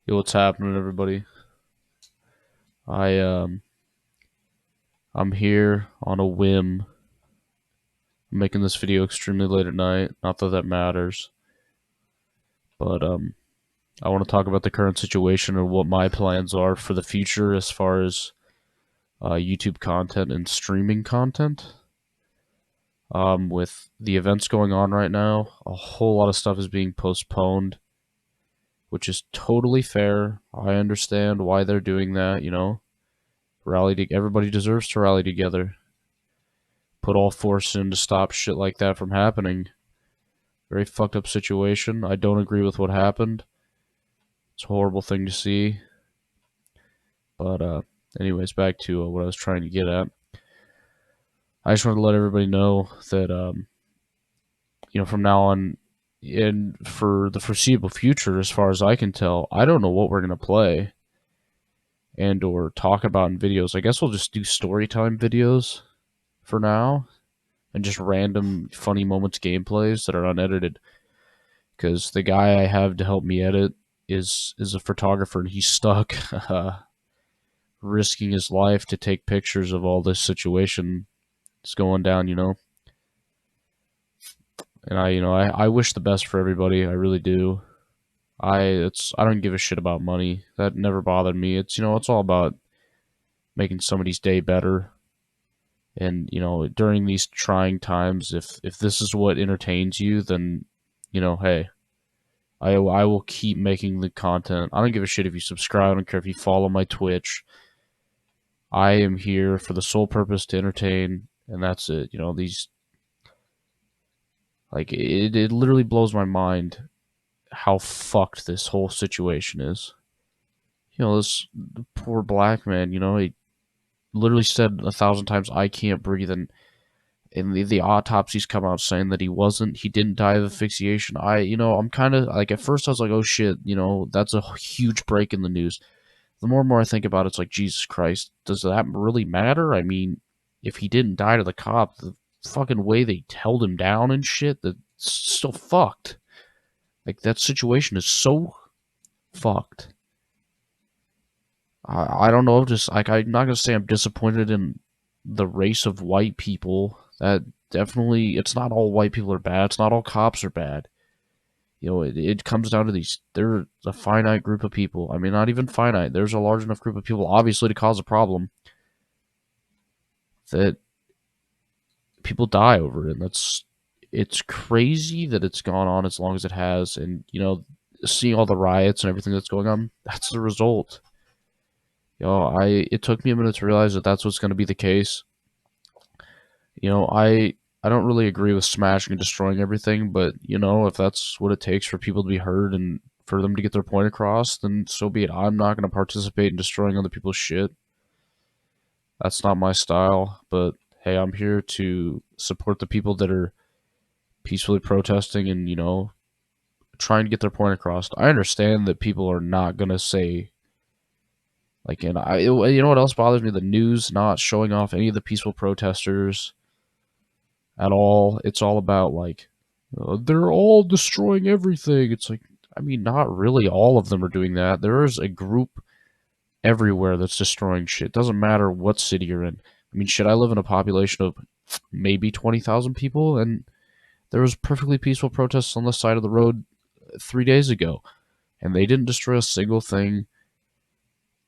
Yo, what's happening, everybody? I I'm here on a whim. I'm making this video extremely late at night. Not that that matters, but I want to talk about the current situation and what my plans are for the future as far as YouTube content and streaming content. With the events going on right now, a whole lot of stuff is being postponed, which is totally fair. I understand why they're doing that. Everybody deserves to rally together. Put all force in to stop shit like that from happening. Very fucked up situation. I don't agree with what happened. It's a horrible thing to see. But anyways, back to what I was trying to get at. I just wanted to let everybody know that from now on, and for the foreseeable future, as far as I can tell, I don't know what we're gonna play and or talk about in videos. I guess we'll just do story time videos for now, and just random funny moments gameplays that are unedited. Because the guy I have to help me edit is a photographer, and he's stuck risking his life to take pictures of all this situation that's going down. And I wish the best for everybody. I really do. I don't give a shit about money. That never bothered me. It's all about making somebody's day better. And during these trying times, if this is what entertains you, then hey, I will keep making the content. I don't give a shit if you subscribe. I don't care if you follow my Twitch. I am here for the sole purpose to entertain, and that's it. It literally blows my mind how fucked this whole situation is. This poor black man, he literally said 1,000 times, "I can't breathe," and the autopsies come out saying that he didn't die of asphyxiation. I'm kind of like, at first I was like, oh shit, that's a huge break in the news. The more and more I think about it, it's like, Jesus Christ, does that really matter? I mean, if he didn't die to the cop, the fucking way they held him down and shit, that's still fucked. Like, that situation is so fucked. I don't know, just like, I'm not gonna say I'm disappointed in the race of white people. That definitely, it's not all white people are bad. It's not all cops are bad. It comes down to there's a finite group of people. I mean, not even finite. There's a large enough group of people, obviously, to cause a problem that people die over it. And it's crazy that it's gone on as long as it has. And, seeing all the riots and everything that's going on, that's the result. It took me a minute to realize that that's what's going to be the case. I don't really agree with smashing and destroying everything, but if that's what it takes for people to be heard and for them to get their point across, then so be it. I'm not going to participate in destroying other people's shit. That's not my style, but hey, I'm here to support the people that are peacefully protesting and, trying to get their point across. I understand that people are not going to say, like, and you know what else bothers me? The news not showing off any of the peaceful protesters at all. It's all about, like, they're all destroying everything. It's like, I mean, not really all of them are doing that. There is a group everywhere that's destroying shit. Doesn't matter what city you're in. I mean, shit, I live in a population of maybe 20,000 people, and there was perfectly peaceful protests on the side of the road 3 days ago, and they didn't destroy a single thing,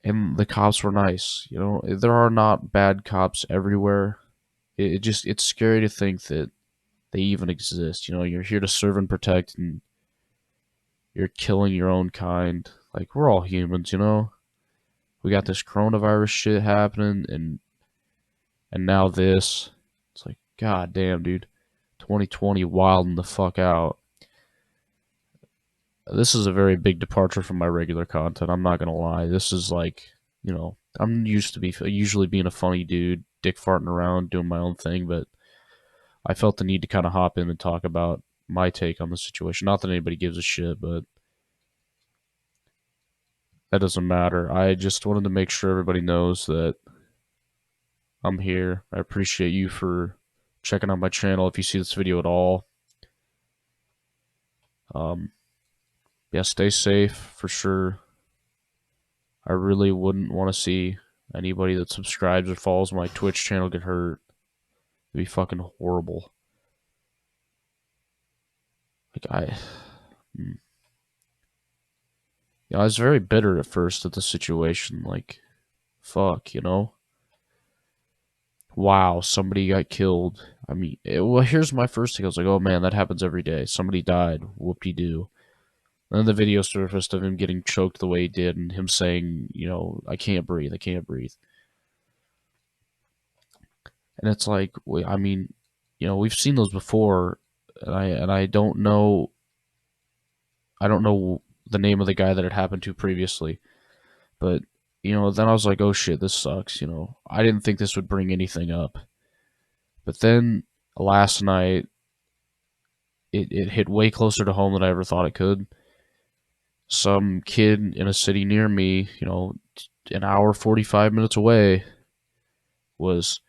and the cops were nice. There are not bad cops everywhere. It's scary to think that they even exist. You're here to serve and protect, and you're killing your own kind. Like, we're all humans. We got this coronavirus shit happening, and now this. It's like, god damn, dude. 2020 wilding the fuck out. This is a very big departure from my regular content. I'm not gonna lie. This is like, I'm used to usually being a funny dude, dick farting around, doing my own thing, but I felt the need to kind of hop in and talk about my take on the situation. Not that anybody gives a shit, but that doesn't matter. I just wanted to make sure everybody knows that I'm here. I appreciate you for checking out my channel if you see this video at all. Yeah, stay safe for sure. I really wouldn't want to see anybody that subscribes or follows my Twitch channel get hurt. It'd be fucking horrible. Like mm. I was very bitter at first at the situation. Like, fuck, Wow, somebody got killed. I mean, well, here's my first thing. I was like, oh man, that happens every day. Somebody died. Whoop-de-doo. And then the video surfaced of him getting choked the way he did, and him saying, I can't breathe. I can't breathe. And it's like, I mean, we've seen those before, and I don't know. I don't know the name of the guy that it happened to previously, but then I was like, oh shit, this sucks. I didn't think this would bring anything up, but then last night it hit way closer to home than I ever thought it could. Some kid in a city near me, an hour 45 minutes away, was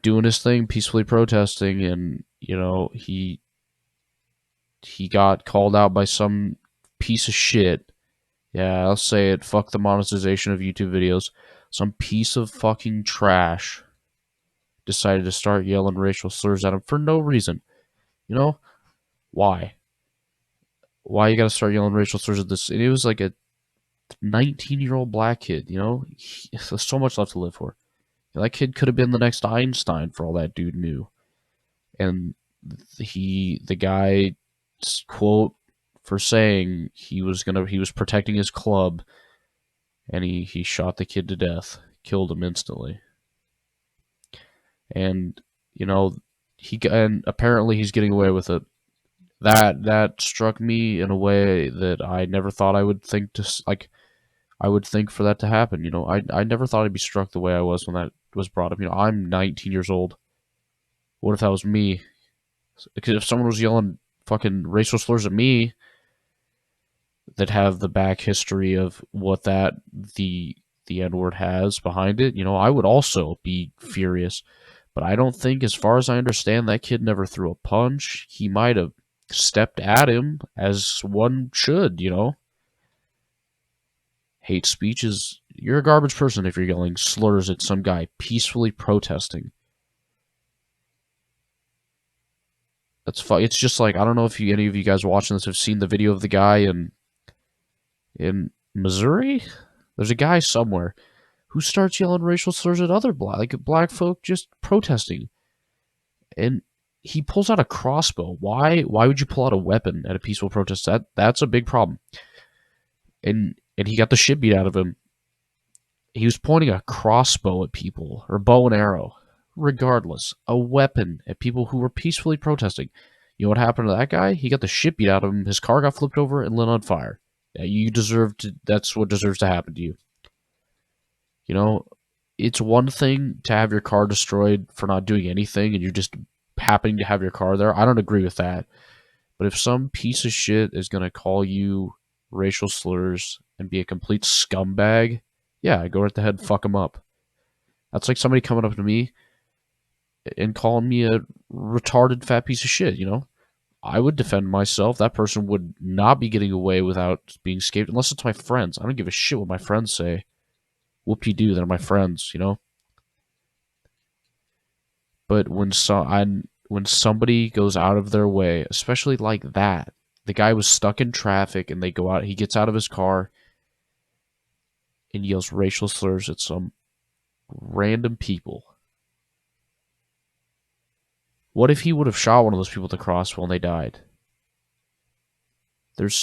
doing his thing, peacefully protesting, and he got called out by some piece of shit. Yeah, I'll say it. Fuck the monetization of YouTube videos. Some piece of fucking trash decided to start yelling racial slurs at him for no reason. Why? Why you gotta start yelling racial slurs at this? And it was like a 19-year-old black kid, there's so much left to live for. That kid could have been the next Einstein for all that dude knew. And the guy's quote for saying he was protecting his club, and he shot the kid to death, killed him instantly. And and apparently he's getting away with it. That struck me in a way that I never thought I would think I would think for that to happen. I never thought I'd be struck the way I was when that was brought up. I'm 19 years old. What if that was me? Because if someone was yelling fucking racial slurs at me that have the back history of what the N-word has behind it, I would also be furious. But I don't think, as far as I understand, that kid never threw a punch. He might have stepped at him, as one should, Hate speech is... You're a garbage person if you're yelling slurs at some guy peacefully protesting. It's just like, I don't know if any of you guys watching this have seen the video of the guy in Missouri? There's a guy somewhere who starts yelling racial slurs at other black folk just protesting. And he pulls out a crossbow. Why would you pull out a weapon at a peaceful protest? That's a big problem. And he got the shit beat out of him. He was pointing a crossbow at people, or bow and arrow. Regardless, a weapon at people who were peacefully protesting. You know what happened to that guy? He got the shit beat out of him. His car got flipped over and lit on fire. That's what deserves to happen to you. It's one thing to have your car destroyed for not doing anything and you're just happening to have your car there. I don't agree with that. But if some piece of shit is going to call you racial slurs and be a complete scumbag, yeah, go right ahead and fuck him up. That's like somebody coming up to me and calling me a retarded fat piece of shit, I would defend myself. That person would not be getting away without being escaped, unless it's my friends. I don't give a shit what my friends say. Whoop-de-doo, they're my friends, But when somebody goes out of their way, especially like that, the guy was stuck in traffic and he gets out of his car and yells racial slurs at some random people. What if he would have shot one of those people with the crossbow and they died? There's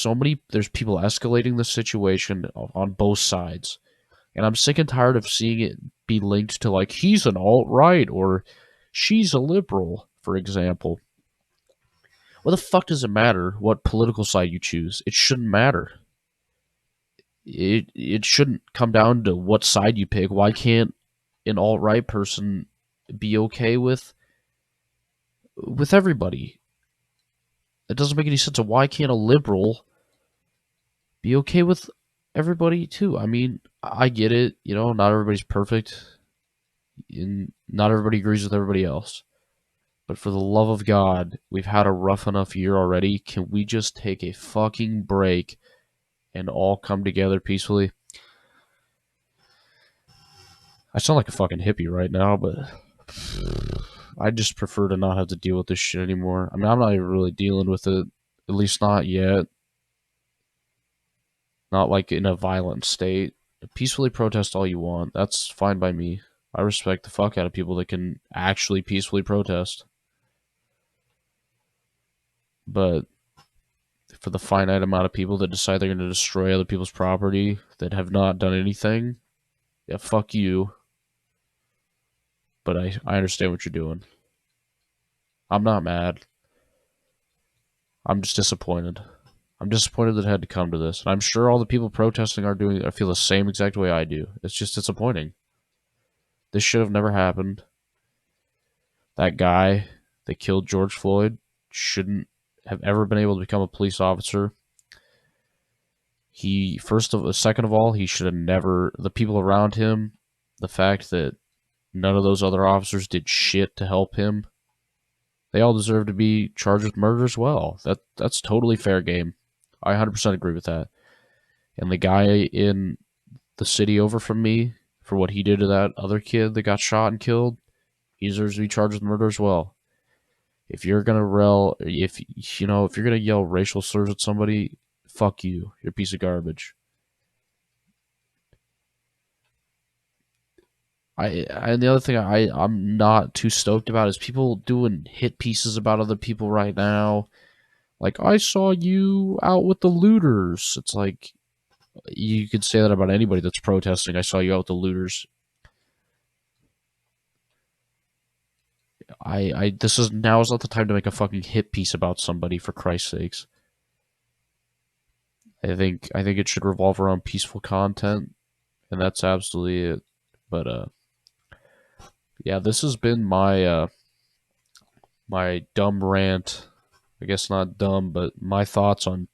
people escalating the situation on both sides. And I'm sick and tired of seeing it be linked to, like, he's an alt-right or she's a liberal, for example. What the fuck does it matter what political side you choose? It shouldn't matter. It shouldn't come down to what side you pick. Why can't an alt-right person be okay with everybody? It doesn't make any sense. Why can't a liberal be okay with everybody too? I mean, I get it. Not everybody's perfect. And not everybody agrees with everybody else. But for the love of God, we've had a rough enough year already. Can we just take a fucking break and all come together peacefully? I sound like a fucking hippie right now, but I just prefer to not have to deal with this shit anymore. I mean, I'm not even really dealing with it, at least not yet. Not like in a violent state. Peacefully protest all you want. That's fine by me. I respect the fuck out of people that can actually peacefully protest. But for the finite amount of people that decide they're going to destroy other people's property that have not done anything, yeah, fuck you. But I understand what you're doing. I'm not mad. I'm just disappointed. I'm disappointed that it had to come to this. And I'm sure all the people protesting are doing I feel the same exact way I do. It's just disappointing. This should have never happened. That guy that killed George Floyd shouldn't have ever been able to become a police officer. Second of all, he should have never. The people around him, the fact that none of those other officers did shit to help him, they all deserve to be charged with murder as well. That's totally fair game. I 100% agree with that. And the guy in the city over from me, for what he did to that other kid that got shot and killed, he deserves to be charged with murder as well. If you're gonna if you're gonna yell racial slurs at somebody, fuck you. You're a piece of garbage. And the other thing I'm not too stoked about is people doing hit pieces about other people right now. Like, I saw you out with the looters. It's like you could say that about anybody that's protesting. I saw you out with the looters. I this is Now is not the time to make a fucking hit piece about somebody, for Christ's sakes. I think it should revolve around peaceful content, and that's absolutely it. But yeah, this has been my dumb rant. I guess not dumb, but my thoughts on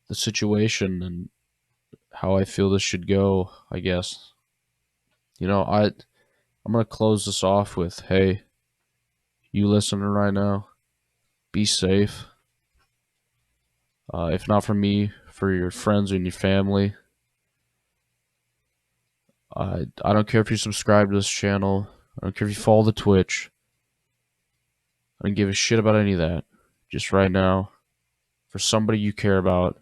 the situation and how I feel this should go, I guess. I'm gonna close this off with, hey, you listening right now, be safe. If not for me, for your friends and your family. I don't care if you subscribe to this channel. I don't care if you follow the Twitch. I don't give a shit about any of that. Just right now, for somebody you care about,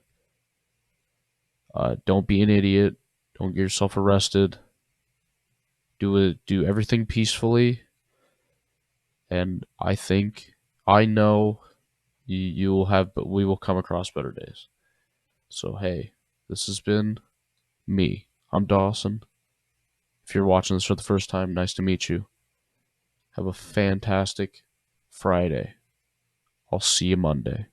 don't be an idiot. Don't get yourself arrested. Do everything peacefully, and I know you will have, but we will come across better days. So hey, this has been me. I'm Dawson. If you're watching this for the first time, nice to meet you. Have a fantastic Friday. I'll see you Monday.